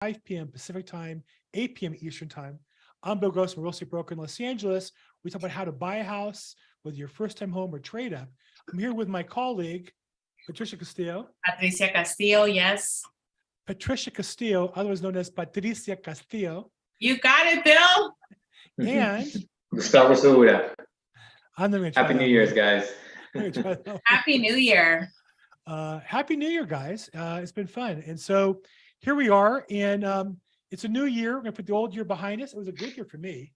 5 p.m. Pacific time, 8 p.m. Eastern time. I'm Bill Gross, a real estate broker in Los Angeles. We talk about how to buy a house, whether your first time home or trade up. I'm here with my colleague, Patricia Castillo. Patricia Castillo, yes. Patricia Castillo, otherwise known as Patricia Castillo. You got it, Bill. And Gustavo Segura. I'm going to try Happy that New Year's, one. guys. I'm gonna try that one. Happy New Year. Happy New Year, guys. It's been fun. And so here we are. And it's a new year. We're going to put the old year behind us. It was a good year for me.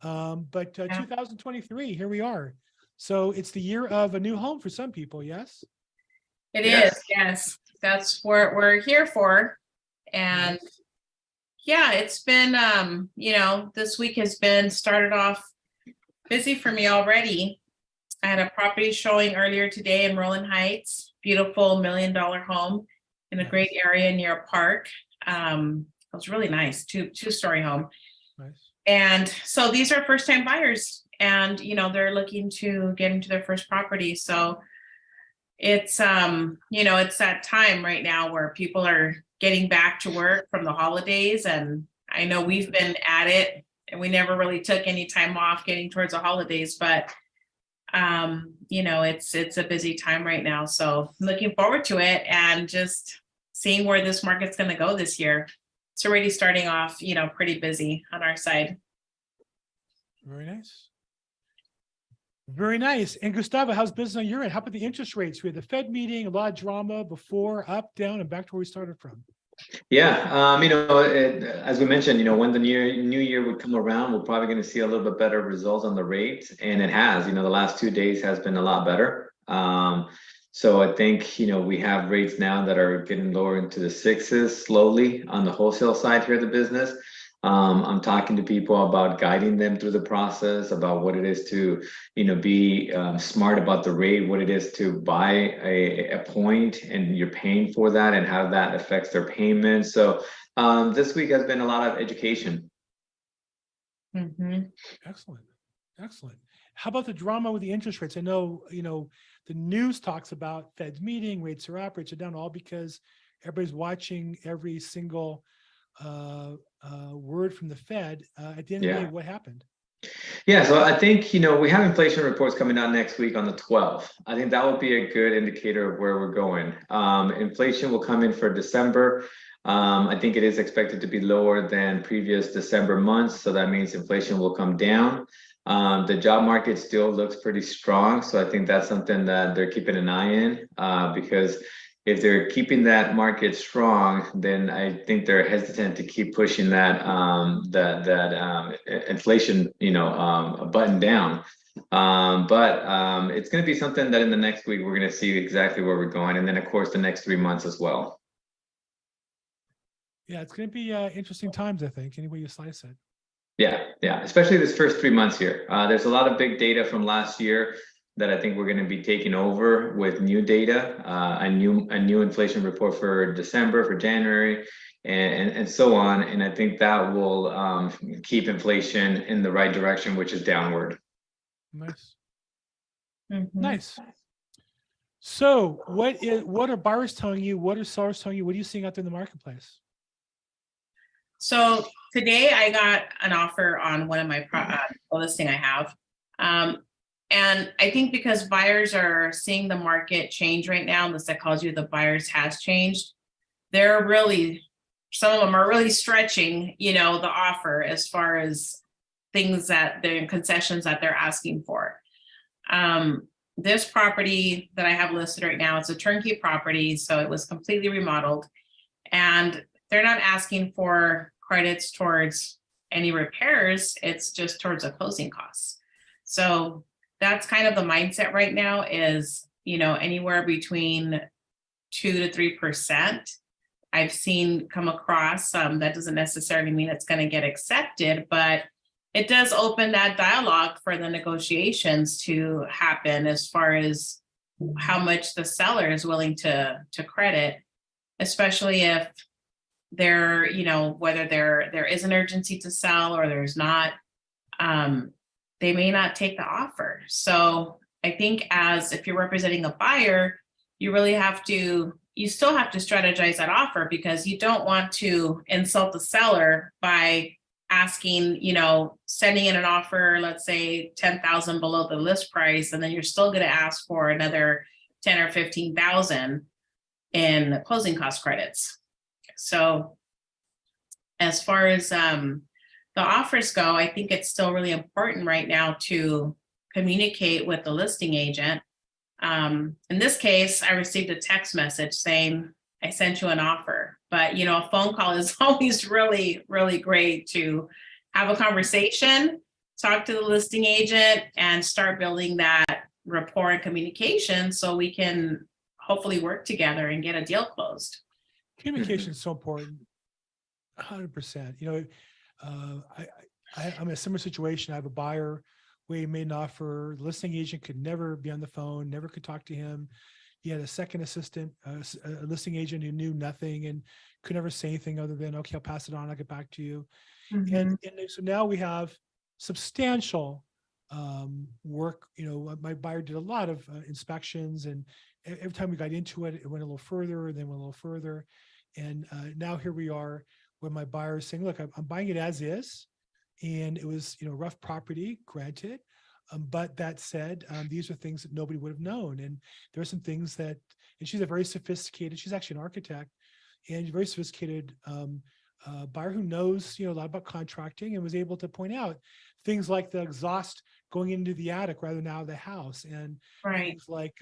But 2023, here we are. So it's the year of a new home for some people, yes? It Yes. is, yes. That's what we're here for. And yeah, it's been, this week has been started off busy for me already. I had a property showing earlier today in Rowland Heights, beautiful $1 million home in a great area near a park. It was really nice, two-story home. Nice. And so these are first-time buyers, and they're looking to get into their first property. So it's it's that time right now where people are getting back to work from the holidays, and I know we've been at it, and we never really took any time off getting towards the holidays, but it's a busy time right now. So I'm looking forward to it and just seeing where this market's going to go this year. It's already starting off, pretty busy on our side. Very nice. Very nice. And Gustavo, how's business on your end? How about the interest rates? We had the Fed meeting, a lot of drama before, up, down, and back to where we started from. Yeah, as we mentioned, when the new year would come around, we're probably going to see a little bit better results on the rates, and it has. The last 2 days has been a lot better. So I think we have rates now that are getting lower into the sixes slowly on the wholesale side here of the business. I'm talking to people about guiding them through the process, about what it is to, be smart about the rate, what it is to buy a point, and you're paying for that, and how that affects their payments. So this week has been a lot of education. Mm-hmm. Excellent. Excellent. How about the drama with the interest rates? I know, the news talks about Fed's meeting, rates are up, rates are down, all because everybody's watching every single word from the Fed. At the end of the day, what happened? Yeah, so I think, we have inflation reports coming out next week on the 12th. I think that will be a good indicator of where we're going. Inflation will come in for December. I think it is expected to be lower than previous December months. So that means inflation will come down. The job market still looks pretty strong. So I think that's something that they're keeping an eye in, because if they're keeping that market strong, then I think they're hesitant to keep pushing that inflation, button down. But it's going to be something that in the next week we're going to see exactly where we're going, and then of course the next 3 months as well. Yeah, it's going to be interesting times, I think, any way you slice it. Yeah, especially this first 3 months here. There's a lot of big data from last year that I think we're going to be taking over with new data, a new inflation report for December, for January, and so on. And I think that will keep inflation in the right direction, which is downward. Nice. Mm-hmm. Nice. So what are buyers telling you? What are sellers telling you? What are you seeing out there in the marketplace? So today I got an offer on one of my listing I have. And I think because buyers are seeing the market change right now, and the psychology of the buyers has changed, some of them are really stretching, the offer as far as things that they're concessions that they're asking for. This property that I have listed right now, it's a turnkey property. So it was completely remodeled, and they're not asking for credits towards any repairs. It's just towards the closing costs. So that's kind of the mindset right now is, anywhere between 2 to 3%. I've seen come across, that doesn't necessarily mean it's going to get accepted, but it does open that dialogue for the negotiations to happen as far as how much the seller is willing to credit, especially if there, whether there is an urgency to sell or there's not. They may not take the offer. So I think if you're representing a buyer, you really have to, you still have to strategize that offer, because you don't want to insult the seller by asking, sending in an offer, let's say 10,000 below the list price, and then you're still going to ask for another 10 or 15,000 in closing cost credits. So as far as the offers go, I think it's still really important right now to communicate with the listing agent. In this case, I received a text message saying, I sent you an offer, but a phone call is always really, really great to have a conversation, talk to the listing agent, and start building that rapport and communication so we can hopefully work together and get a deal closed. Communication is so important. 100%. I'm in a similar situation. I have a buyer. We made an offer. The listing agent could never be on the phone, never could talk to him. He had a second assistant, a listing agent who knew nothing and could never say anything other than, okay, I'll pass it on. I'll get back to you. And so now we have substantial work. My buyer did a lot of inspections, and every time we got into it, it went a little further, and then went a little further. And now here we are when my buyer is saying, look, I'm buying it as is. And it was, rough property, granted. But that said, these are things that nobody would have known. And there are some things that, and she's a very sophisticated, she's actually an architect, and a very sophisticated buyer who knows, a lot about contracting, and was able to point out things like the exhaust going into the attic rather than out of the house. And things like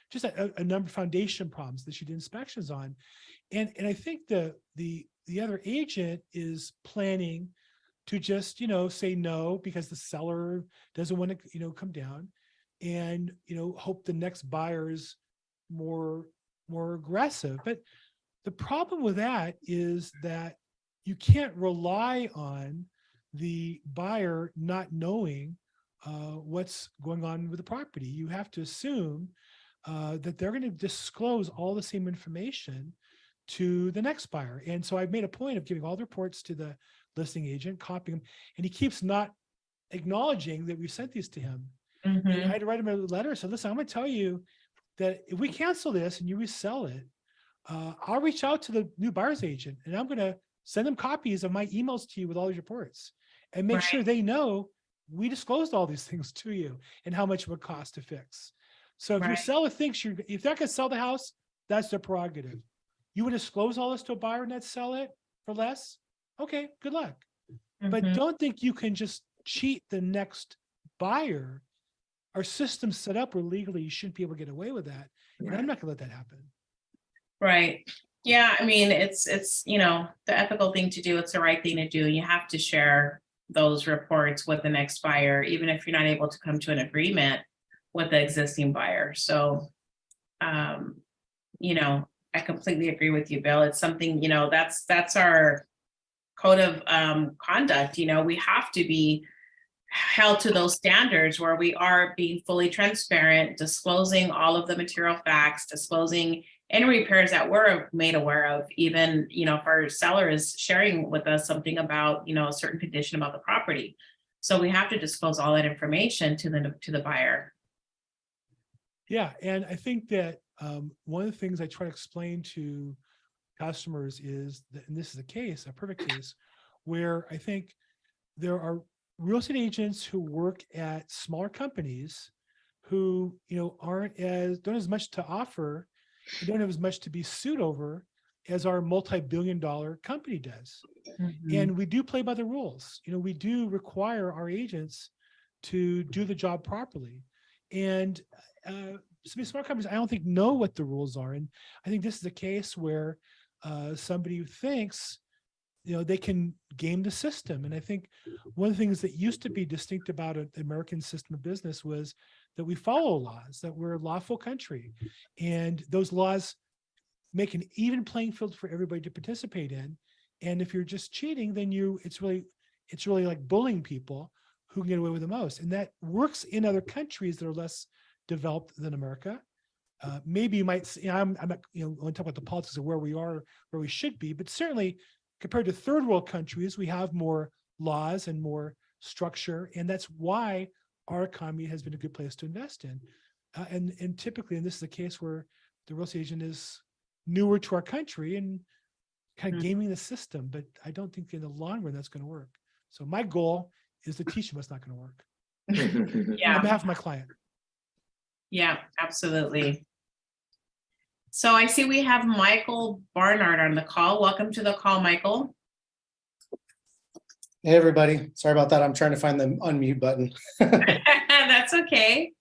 just a number of foundation problems that she did inspections on. And I think the other agent is planning to just, say no because the seller doesn't want to, come down, and, hope the next buyer's more aggressive. But the problem with that is that you can't rely on the buyer not knowing what's going on with the property. You have to assume that they're going to disclose all the same information to the next buyer. And so I've made a point of giving all the reports to the listing agent, copying him, and he keeps not acknowledging that we sent these to him. And I had to write him a letter. So listen, I'm going to tell you that if we cancel this and you resell it, I'll reach out to the new buyer's agent, and I'm going to send them copies of my emails to you with all these reports, and make sure they know we disclosed all these things to you and how much it would cost to fix. So if your seller thinks if they're going to sell the house, that's their prerogative. You would disclose all this to a buyer and not sell it for less? Okay, good luck. But don't think you can just cheat the next buyer. Our system's set up where legally you shouldn't be able to get away with that. And I'm not gonna let that happen. Right. Yeah, I mean, it's the ethical thing to do. It's the right thing to do. You have to share those reports with the next buyer, even if you're not able to come to an agreement with the existing buyer. So, I completely agree with you, Bill. It's something, that's our code of conduct. We have to be held to those standards where we are being fully transparent, disclosing all of the material facts, disclosing any repairs that we're made aware of, even, if our seller is sharing with us something about, a certain condition about the property. So we have to disclose all that information to the buyer. Yeah, and I think that one of the things I try to explain to customers is that, and this is a perfect case, where I think there are real estate agents who work at smaller companies who, don't have as much to offer, don't have as much to be sued over as our multi-billion-dollar company does. And we do play by the rules. We do require our agents to do the job properly. And some small companies, I don't think, know what the rules are. And I think this is a case where somebody who thinks, they can game the system. And I think one of the things that used to be distinct about the American system of business was that we follow laws, that we're a lawful country. And those laws make an even playing field for everybody to participate in. And if you're just cheating, then it's really like bullying people who can get away with the most. And that works in other countries that are less developed than America. Maybe you might, I'm not, want to talk about the politics of where we are, where we should be, but certainly compared to third world countries, we have more laws and more structure. And that's why our economy has been a good place to invest in. And typically, and this is a case where the real estate agent is newer to our country and kind of Mhm. gaming the system. But I don't think in the long run that's going to work. So my goal is to teach them what's not going to work on Yeah, behalf of my client. yeah, absolutely. So I see we have Michael Barnard on the call. Welcome to the call, Michael. Hey, everybody. Sorry about that. I'm trying to find the unmute button. That's okay.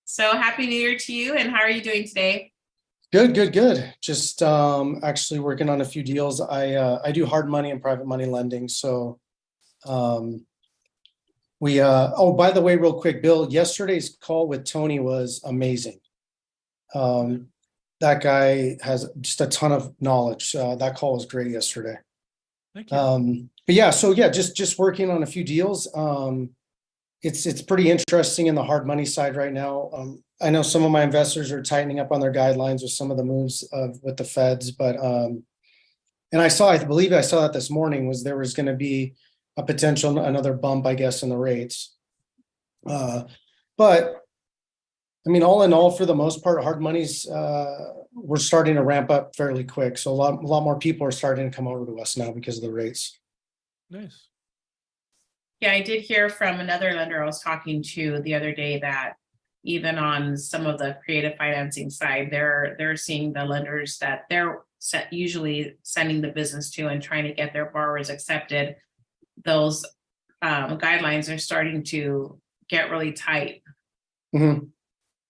So happy New Year to you. And how are you doing today? Good. Just actually working on a few deals. I do hard money and private money lending. So oh, by the way, real quick, Bill, yesterday's call with Tony was amazing. That guy has just a ton of knowledge. That call was great yesterday. Thank you. But yeah, so yeah, just working on a few deals. It's pretty interesting in the hard money side right now. I know some of my investors are tightening up on their guidelines with some of the moves with the feds, but and I believe I saw that this morning was there was going to be a potential another bump, I guess, in the rates. But I mean, all in all, for the most part, hard money's we're starting to ramp up fairly quick. So a lot more people are starting to come over to us now because of the rates. Nice. Yeah, I did hear from another lender I was talking to the other day that even on some of the creative financing side, they're seeing the lenders that they're usually sending the business to and trying to get their borrowers accepted. Those guidelines are starting to get really tight. Mm-hmm.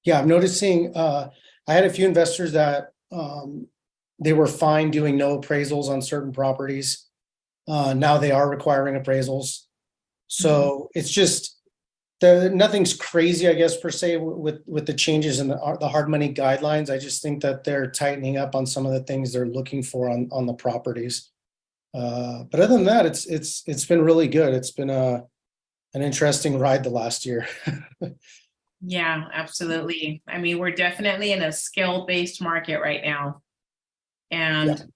Yeah, I'm noticing. I had a few investors that they were fine doing no appraisals on certain properties. Now they are requiring appraisals. So it's just nothing's crazy, I guess, per se, with the changes in the hard money guidelines. I just think that they're tightening up on some of the things they're looking for on the properties. But other than that, it's been really good. It's been an interesting ride the last year. Yeah, absolutely. I mean, we're definitely in a skill-based market right now. And,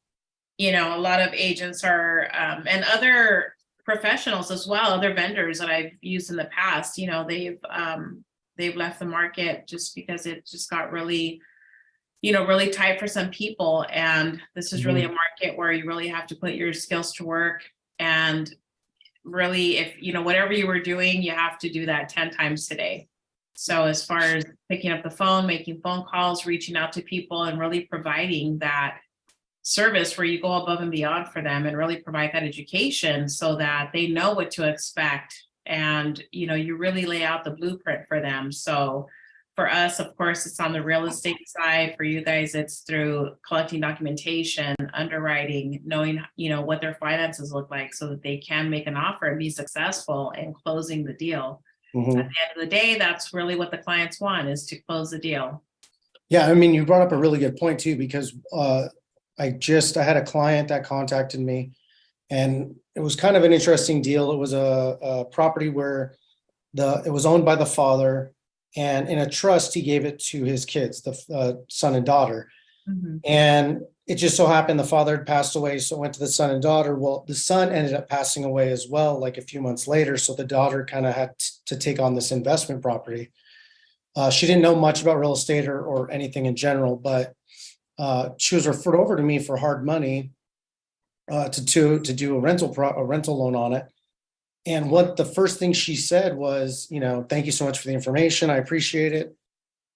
you know, a lot of agents are, and other professionals as well, other vendors that I've used in the past, you know, they've left the market just because it just got really, you know, really tight for some people. And this is really a market where you really have to put your skills to work. And really, if, you know, whatever you were doing, you have to do that 10 times today. So as far as picking up the phone, making phone calls, reaching out to people and really providing that service where you go above and beyond for them and really provide that education so that they know what to expect. And, you know, you really lay out the blueprint for them. So for us, of course, it's on the real estate side. For you guys, it's through collecting documentation, underwriting, knowing, you know, what their finances look like so that they can make an offer and be successful in closing the deal. At the end of the day, that's really what the clients want, is to close the deal. Yeah, I mean, you brought up a really good point too, because I had a client that contacted me, and it was kind of an interesting deal. It was a property where it was owned by the father, and in a trust, he gave it to his kids, the son and daughter. And it just so happened the father had passed away, so it went to the son and daughter. Well, the son ended up passing away as well, like a few months later. So the daughter kind of had to take on this investment property. She didn't know much about real estate or anything in general, but she was referred over to me for hard money to do a rental loan on it. And what the first thing she said was, you know, thank you so much for the information. I appreciate it.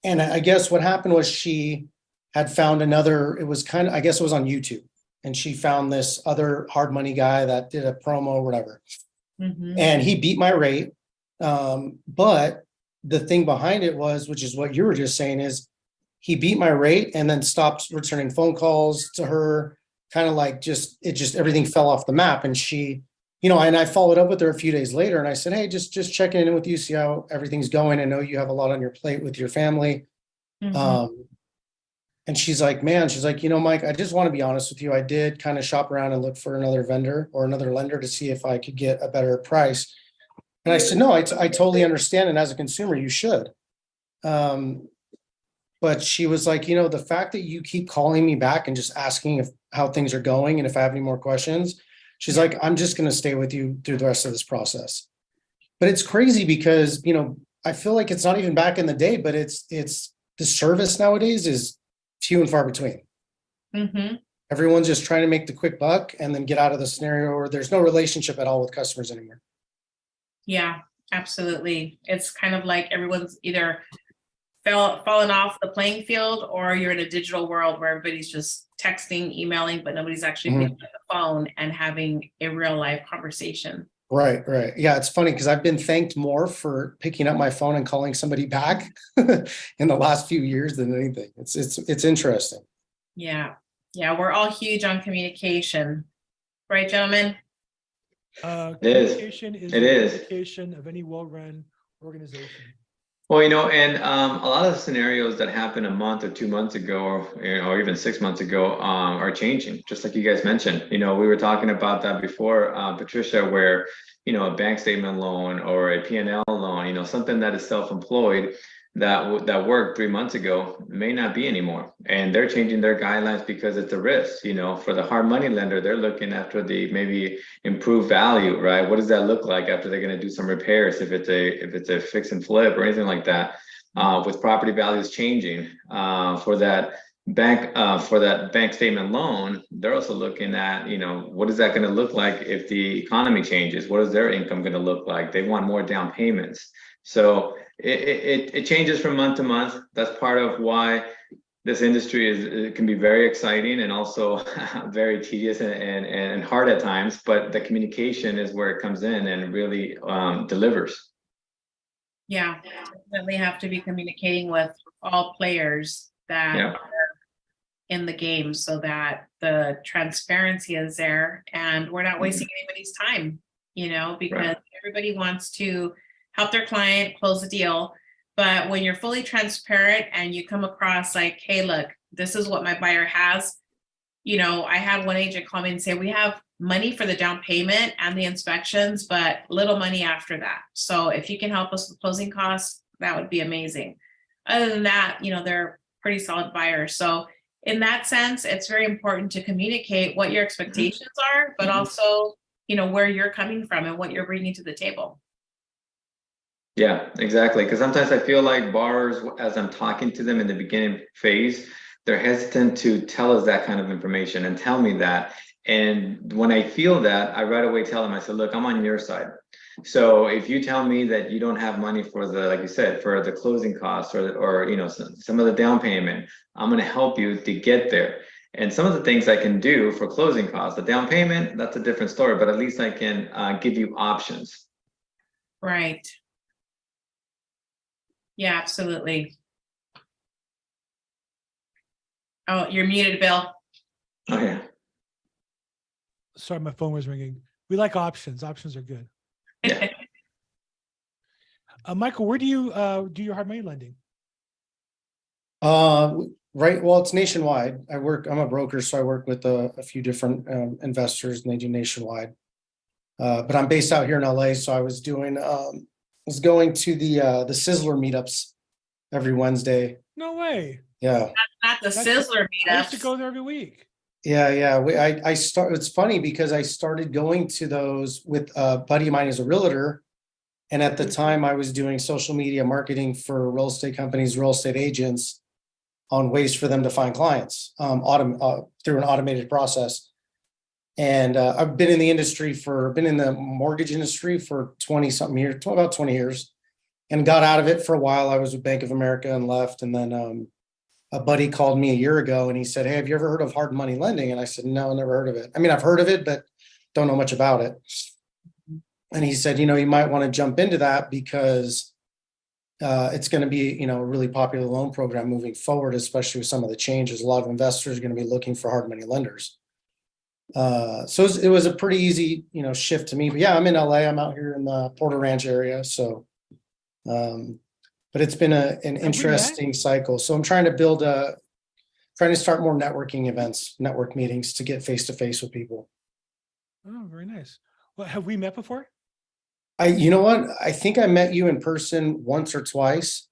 And I guess what happened was she had found it was I guess it was on YouTube. And she found this other hard money guy that did a promo or whatever. And he beat my rate. But the thing behind it was, which is what you were just saying, is he beat my rate and then stopped returning phone calls to her, kind of like everything fell off the map. And she, you know, and I followed up with her a few days later and I said, hey, just checking in with you, see how everything's going. I know you have a lot on your plate with your family. And she's like, you know, Mike, I just want to be honest with you. I did kind of shop around and look for another vendor or another lender to see if I could get a better price. And I said, no, I totally understand. And as a consumer, you should. But she was like, you know, the fact that you keep calling me back and just asking how things are going and if I have any more questions, she's like, I'm just going to stay with you through the rest of this process. But it's crazy because, you know, I feel like it's not even back in the day, but it's the service nowadays is few and far between. Mm-hmm. Everyone's just trying to make the quick buck and then get out of the scenario where there's no relationship at all with customers anymore. Yeah, absolutely. It's kind of like everyone's either fallen off the playing field, or you're in a digital world where everybody's just texting, emailing, but nobody's actually Mhm. picking up the phone and having a real life conversation. Right, right. Yeah, it's funny because I've been thanked more for picking up my phone and calling somebody back in the last few years than anything. It's interesting. Yeah. Yeah, we're all huge on communication. Right, gentlemen? It is. Communication is It the is. foundation of any well-run organization. Well, and a lot of the scenarios that happened a month or 2 months ago, or even 6 months ago, are changing. Just like you guys mentioned, we were talking about that before, Patricia, where a bank statement loan or a P&L loan, something that is self-employed that worked 3 months ago may not be anymore, and they're changing their guidelines because it's a risk. For the hard money lender, they're looking after the maybe improved value, right? What does that look like after they're going to do some repairs, if it's a fix and flip or anything like that, with property values changing, for that bank statement loan, they're also looking at, what is that going to look like if the economy changes? What is their income going to look like? They want more down payments. So it changes from month to month. That's part of why this industry it can be very exciting and also very tedious and hard at times, but the communication is where it comes in and really delivers. Yeah, definitely have to be communicating with all players that Yeah. are in the game, so that the transparency is there and we're not wasting anybody's time, because everybody wants to help their client close the deal. But when you're fully transparent and you come across like, hey, look, this is what my buyer has. I had one agent call me and say, we have money for the down payment and the inspections, but little money after that. So if you can help us with closing costs, that would be amazing. Other than that, they're pretty solid buyers. So in that sense, it's very important to communicate what your expectations are, but also, where you're coming from and what you're bringing to the table. Yeah, exactly. Because sometimes I feel like borrowers, as I'm talking to them in the beginning phase, they're hesitant to tell us that kind of information and tell me that. And when I feel that, I right away tell them, I said, look, I'm on your side. So if you tell me that you don't have money for like you said, for the closing costs or some of the down payment, I'm going to help you to get there. And some of the things I can do for closing costs, the down payment, that's a different story, but at least I can give you options. Right. Yeah, absolutely. Oh, you're muted, Bill. Oh yeah. Sorry, my phone was ringing. We like options. Options are good. Yeah. Michael, where do you do your hard money lending? Right. Well, it's nationwide. I'm a broker, so I work with a few different investors, and they do nationwide. But I'm based out here in LA, so I was going to the Sizzler meetups every Wednesday. No way. Yeah. Not the Sizzler I used to meetups. go there every week. Yeah. It's funny because I started going to those with a buddy of mine as a realtor. And at the time I was doing social media marketing for real estate companies, real estate agents, on ways for them to find clients, through an automated process. And I've been in the mortgage industry for 20 something years, about 20 years, and got out of it for a while. I was with Bank of America and left. And then a buddy called me a year ago and he said, hey, have you ever heard of hard money lending? And I said, no, never heard of it. I mean, I've heard of it, but don't know much about it. And he said, you might want to jump into that because it's going to be, a really popular loan program moving forward, especially with some of the changes. A lot of investors are going to be looking for hard money lenders. So it was a pretty easy, shift to me. But yeah, I'm in LA. I'm out here in the Porter Ranch area. So, but it's been an interesting cycle. So I'm trying to start more networking events, network meetings to get face to face with people. Oh, very nice. Well, have we met before? You know what? I think I met you in person once or twice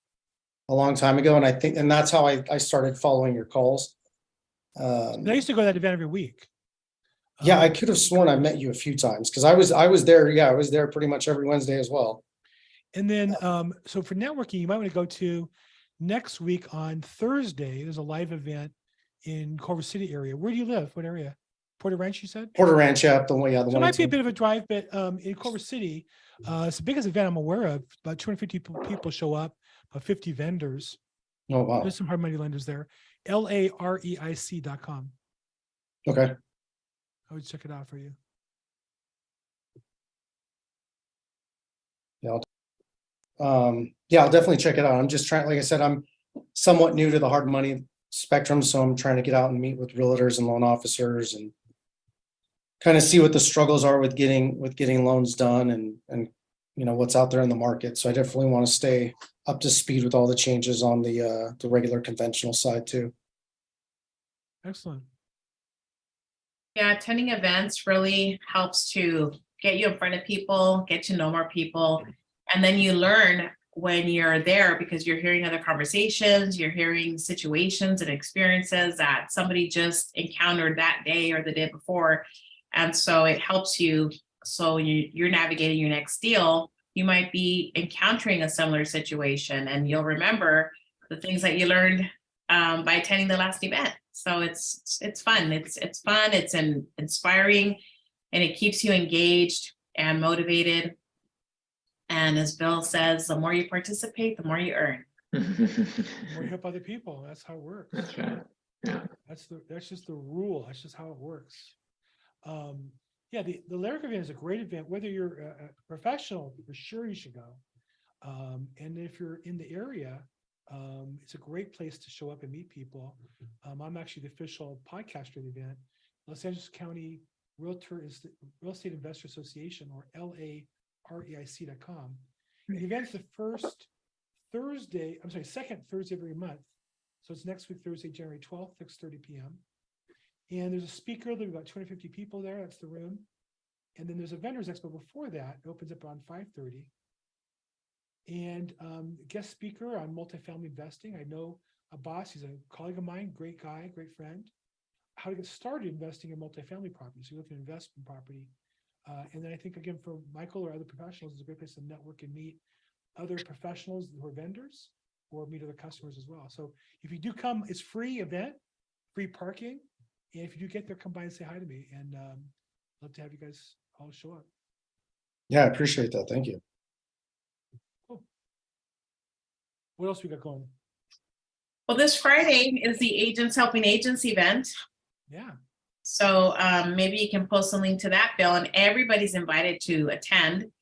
a long time ago. And that's how I started following your calls. I used to go to that event every week. Yeah, I could have sworn I met you a few times because I was there. Yeah, I was there pretty much every Wednesday as well. And then, so for networking, you might want to go to next week on Thursday. There's a live event in Culver City area. Where do you live? What area? Porter Ranch, you said? Porter Ranch, yeah, the one, yeah, the So it one. might be a bit of a drive, but in Culver City, it's the biggest event I'm aware of. About 250 people show up, about 50 vendors. Oh, wow. There's some hard money lenders there. LAREIC.com. Okay. I would check it out for you. Yeah, I'll definitely check it out. I'm just trying, like I said, I'm somewhat new to the hard money spectrum, so I'm trying to get out and meet with realtors and loan officers and kind of see what the struggles are with getting loans done and you know what's out there in the market. So I definitely want to stay up to speed with all the changes on the regular conventional side too. Excellent. Yeah, attending events really helps to get you in front of people, get to know more people. And then you learn when you're there because you're hearing other conversations, you're hearing situations and experiences that somebody just encountered that day or the day before. And so it helps you. So you're navigating your next deal. You might be encountering a similar situation and you'll remember the things that you learned by attending the last event. So it's fun. It's fun. It's inspiring, and it keeps you engaged and motivated. And as Bill says, the more you participate, the more you earn. The more you help other people. That's how it works. That's right. Yeah. That's just the rule. That's just how it works. Yeah, the Lyric event is a great event. Whether you're a professional, for sure you should go. And if you're in the area, it's a great place to show up and meet people. I'm actually the official podcaster of the event. Los Angeles County Real Estate Investor Association, or LAREIC.com. The event's the second Thursday of every month. So it's next week, Thursday, January 12th, 6:30 p.m. And there's a speaker, there'll be about 250 people there. That's the room. And then there's a vendors expo before that. It opens up around 5:30. And guest speaker on multifamily investing. I know Abbas, he's a colleague of mine, great guy, great friend. How to get started investing in multifamily property. So you're looking at investment property. And then I think, again, for Michael or other professionals, it's a great place to network and meet other professionals who are vendors or meet other customers as well. So if you do come, it's free event, free parking. And if you do get there, come by and say hi to me. And love to have you guys all show up. Yeah, I appreciate that. Thank you. Cool. What else we got going? Well, this Friday is the Agents Helping Agents event. Yeah. So maybe you can post a link to that, Bill, and everybody's invited to attend.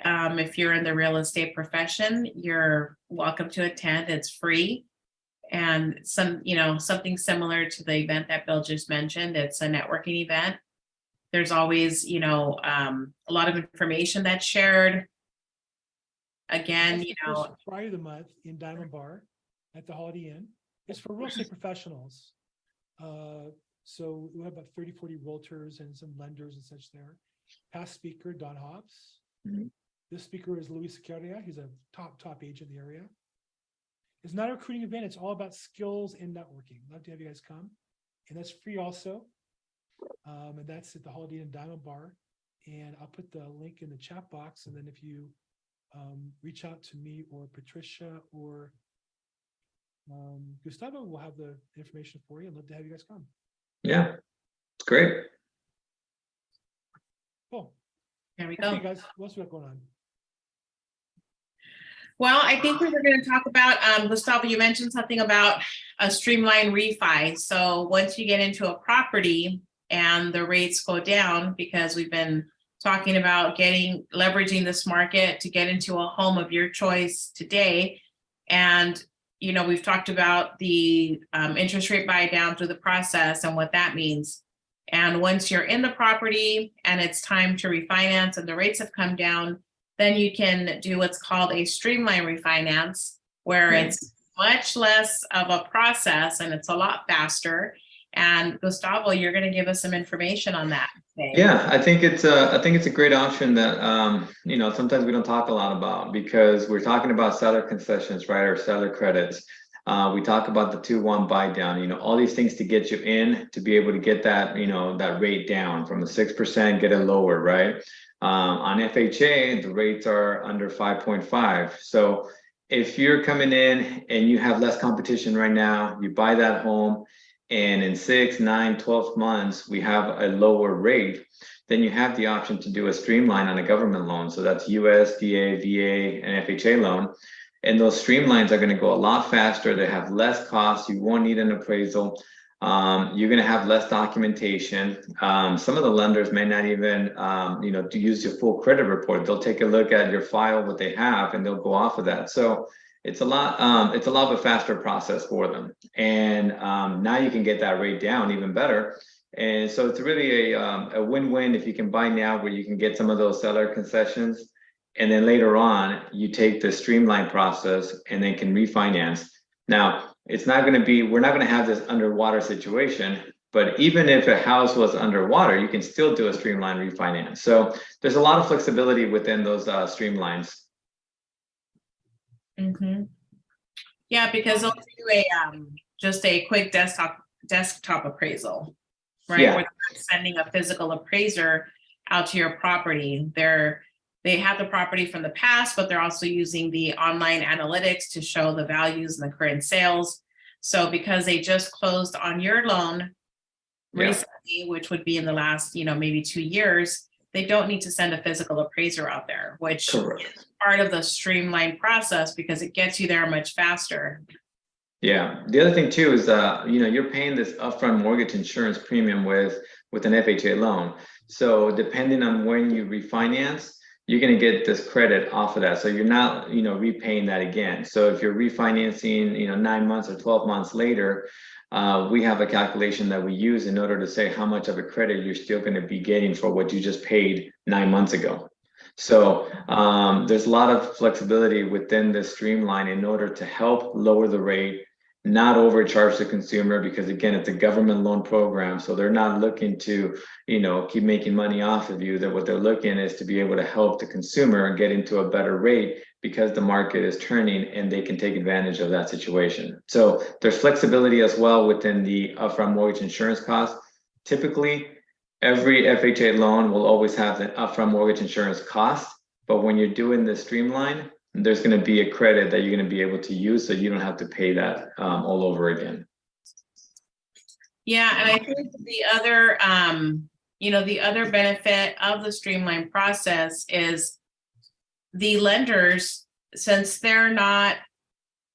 If you're in the real estate profession, you're welcome to attend. It's free. And something similar to the event that Bill just mentioned. It's a networking event. There's always, a lot of information that's shared. Again, That's the first Friday of the month in Diamond Bar at the Holiday Inn. It's for real estate professionals. So we have about 30, 40 realtors and some lenders and such there. Past speaker, Don Hobbs. Mhm. This speaker is Luis Sequeira. He's a top agent in the area. It's not a recruiting event. It's all about skills and networking. Love to have you guys come. And that's free also. And that's at the Holiday Inn Diamond Bar. And I'll put the link in the chat box. And then if you reach out to me or Patricia or Gustavo, we'll have the information for you. I'd love to have you guys come. Yeah. It's great. There we Okay, go. guys. What else we got going on? Well, I think we were going to talk about, Gustavo, you mentioned something about a streamlined refi. So once you get into a property and the rates go down, because we've been talking about leveraging this market to get into a home of your choice today. And, we've talked about the interest rate buy down through the process and what that means. And once you're in the property and it's time to refinance and the rates have come down, then you can do what's called a streamline refinance, where it's much less of a process and it's a lot faster. And Gustavo, you're going to give us some information on that today. Yeah, I think it's a great option that sometimes we don't talk a lot about, because we're talking about seller concessions, right, or seller credits. We talk about the 2-1 buy down, all these things to get you in, to be able to get that, that rate down from the 6%, get it lower, right? On FHA, the rates are under 5.5. So if you're coming in and you have less competition right now, you buy that home and in 6, 9, 12 months, we have a lower rate, then you have the option to do a streamline on a government loan. So that's USDA, VA, and FHA loan. And those streamlines are going to go a lot faster. They have less costs. You won't need an appraisal. You're going to have less documentation. Some of the lenders may not even, to use your full credit report. They'll take a look at your file, what they have, and they'll go off of that. So it's a lot of a faster process for them. And now you can get that rate down even better. And so it's really a win-win if you can buy now where you can get some of those seller concessions. And then later on, you take the streamline process and then can refinance. Now, it's not going to be, we're not going to have this underwater situation, but even if a house was underwater, you can still do a streamline refinance. So there's a lot of flexibility within those streamlines. Mm-hmm. Yeah, because they'll do just a quick desktop appraisal, right? Yeah. Where they're sending a physical appraiser out to your property. They have the property from the past, but they're also using the online analytics to show the values and the current sales. So because they just closed on your loan recently, which would be in the last, maybe 2 years, they don't need to send a physical appraiser out there, which Correct. is part of the streamlined process because it gets you there much faster. Yeah. The other thing too is, you're paying this upfront mortgage insurance premium with an FHA loan. So depending on when you refinance, you're going to get this credit off of that. So you're not, repaying that again. So if you're refinancing, 9 months or 12 months later, we have a calculation that we use in order to say how much of a credit you're still going to be getting for what you just paid 9 months ago. So there's a lot of flexibility within the streamline in order to help lower the rate, not overcharge the consumer, because again, it's a government loan program. So they're not looking to, keep making money off of you. That what they're looking is to be able to help the consumer and get into a better rate because the market is turning and they can take advantage of that situation. So there's flexibility as well within the upfront mortgage insurance cost. Typically, every FHA loan will always have an upfront mortgage insurance cost, but when you're doing the streamline, there's going to be a credit that you're going to be able to use, so you don't have to pay that all over again. Yeah, and I think the other, the other benefit of the streamline process is the lenders, since they're not,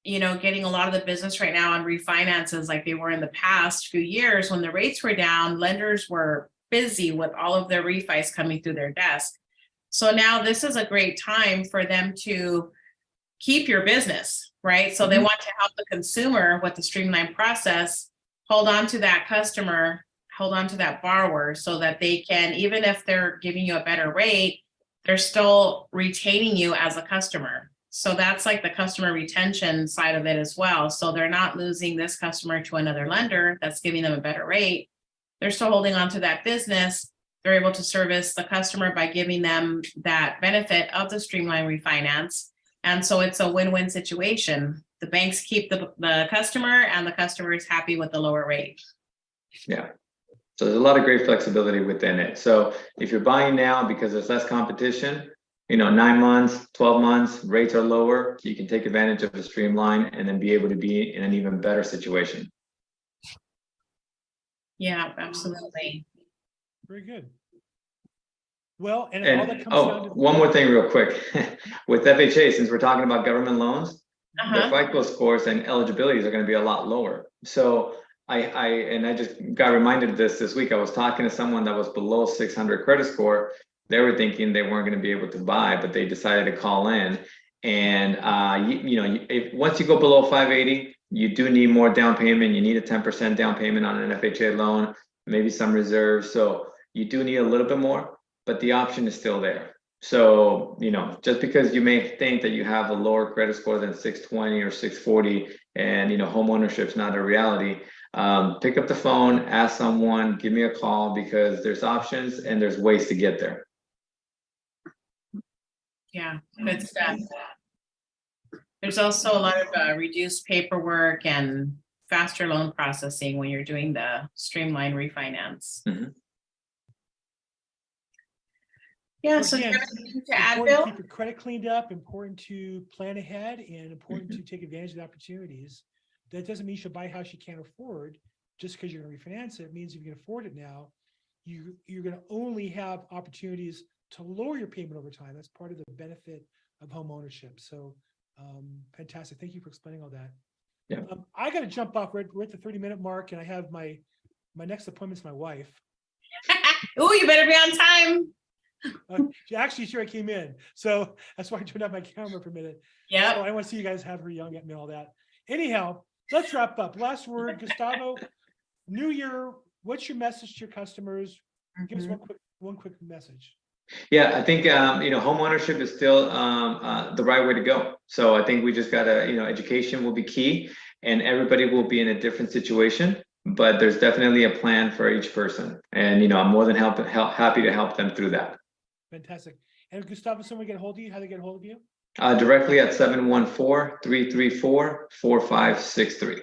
getting a lot of the business right now on refinances like they were in the past few years when the rates were down, lenders were busy with all of their refis coming through their desk. So now this is a great time for them to keep your business, right? So they want to help the consumer with the streamlined process, hold on to that customer, hold on to that borrower so that they can, even if they're giving you a better rate, they're still retaining you as a customer. So that's like the customer retention side of it as well. So they're not losing this customer to another lender that's giving them a better rate. They're still holding on to that business. They're able to service the customer by giving them that benefit of the streamline refinance. And so it's a win-win situation. The banks keep the customer and the customer is happy with the lower rate. Yeah. So there's a lot of great flexibility within it. So if you're buying now because there's less competition, 9 months, 12 months, rates are lower, you can take advantage of the streamline and then be able to be in an even better situation. Yeah, absolutely. Very good. Well, and all that And comes down to one more thing real quick. With FHA, since we're talking about government loans, the FICO scores and eligibilities are going to be a lot lower. So I just got reminded of this week. I was talking to someone that was below 600 credit score. They were thinking they weren't going to be able to buy, but they decided to call in. And once you go below 580, you do need more down payment. You need a 10% down payment on an FHA loan, maybe some reserves. So you do need a little bit more, but the option is still there. So, just because you may think that you have a lower credit score than 620 or 640 and, home ownership is not a reality, pick up the phone, ask someone, give me a call, because there's options and there's ways to get there. Yeah, good stuff. There's also a lot of reduced paperwork and faster loan processing when you're doing the streamline refinance. Mm-hmm. Yeah, Well, so do you again, have anything to add, important to Bill? keep your credit cleaned up, important to plan ahead, and important to take advantage of the opportunities. That doesn't mean you should buy a house you can't afford. just because you're going to refinance it means if you can afford it now, you're going to only have opportunities to lower your payment over time. That's part of the benefit of home ownership. So fantastic. Thank you for explaining all that. Yeah. I got to jump off. We're at the 30-minute mark, and I have my next appointment's my wife. Oh, you better be on time. Actually, sure, I came in. So that's why I turned off my camera for a minute. So Yep. I want to see you guys have her young at me, all that. Anyhow, let's wrap up. Last word, Gustavo. New year, what's your message to your customers? Give us one quick message. Yeah, I think home ownership is still the right way to go. So I think we just gotta, education will be key, and everybody will be in a different situation. But there's definitely a plan for each person, and I'm more than happy to help them through that. Fantastic. And Gustavo, someone get a hold of you? How do they get a hold of you? Directly at 714-334-4563.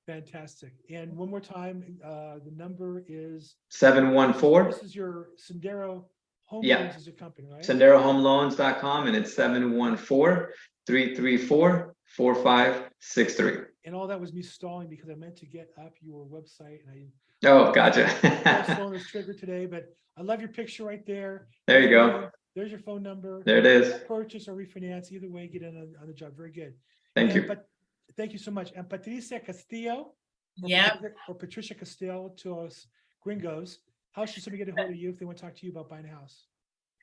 Fantastic. And one more time, the number is 714. This is your Sendero Home Yeah. Loans as a company, right? SenderoHomeLoans.com, and it's 714-334-4563. And all that was me stalling because I meant to get up your website, and Oh, gotcha. I was slowing this trigger today, but I love your picture right there. There you go. There's your phone number. There it is. Purchase or refinance, either way, get in on the job. Very good. Thank you. But thank you so much. And Patricia Castillo. Yep. Or Patricia Castillo to us gringos. How should somebody get a hold of you if they want to talk to you about buying a house?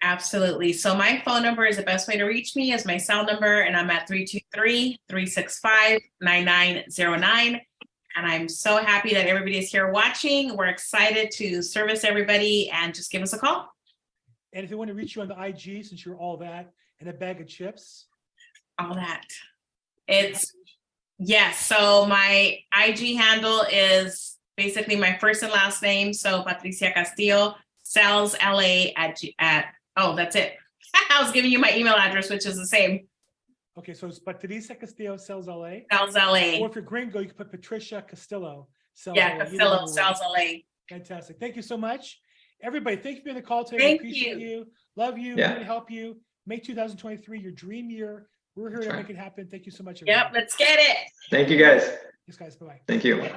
Absolutely. So my phone number is the best way to reach me is my cell number, and I'm at 323-365-9909. And I'm so happy that everybody is here watching. We're excited to service everybody, and just give us a call. And if they want to reach you on the IG, since you're all that and a bag of chips. All that. Yes. So my IG handle is basically my first and last name. So Patricia Castillo, Sales LA oh, that's it. I was giving you my email address, which is the same. Okay, so it's Patricia Castillo, Sales LA. Sales LA. Or if you're gringo, you can put Patricia Castillo. Sales Yeah, LA. Either Castillo, one will Sales work. LA. Fantastic. Thank you so much. Everybody, thank you for being on the call today. Thank Appreciate you. you. Love you. Yeah. We're gonna help you make 2023 your dream year. We're here That's to right. make it happen. Thank you so much. Yep, everybody. let's get it. Thank you, guys. Yes, guys. Bye-bye. Thank you.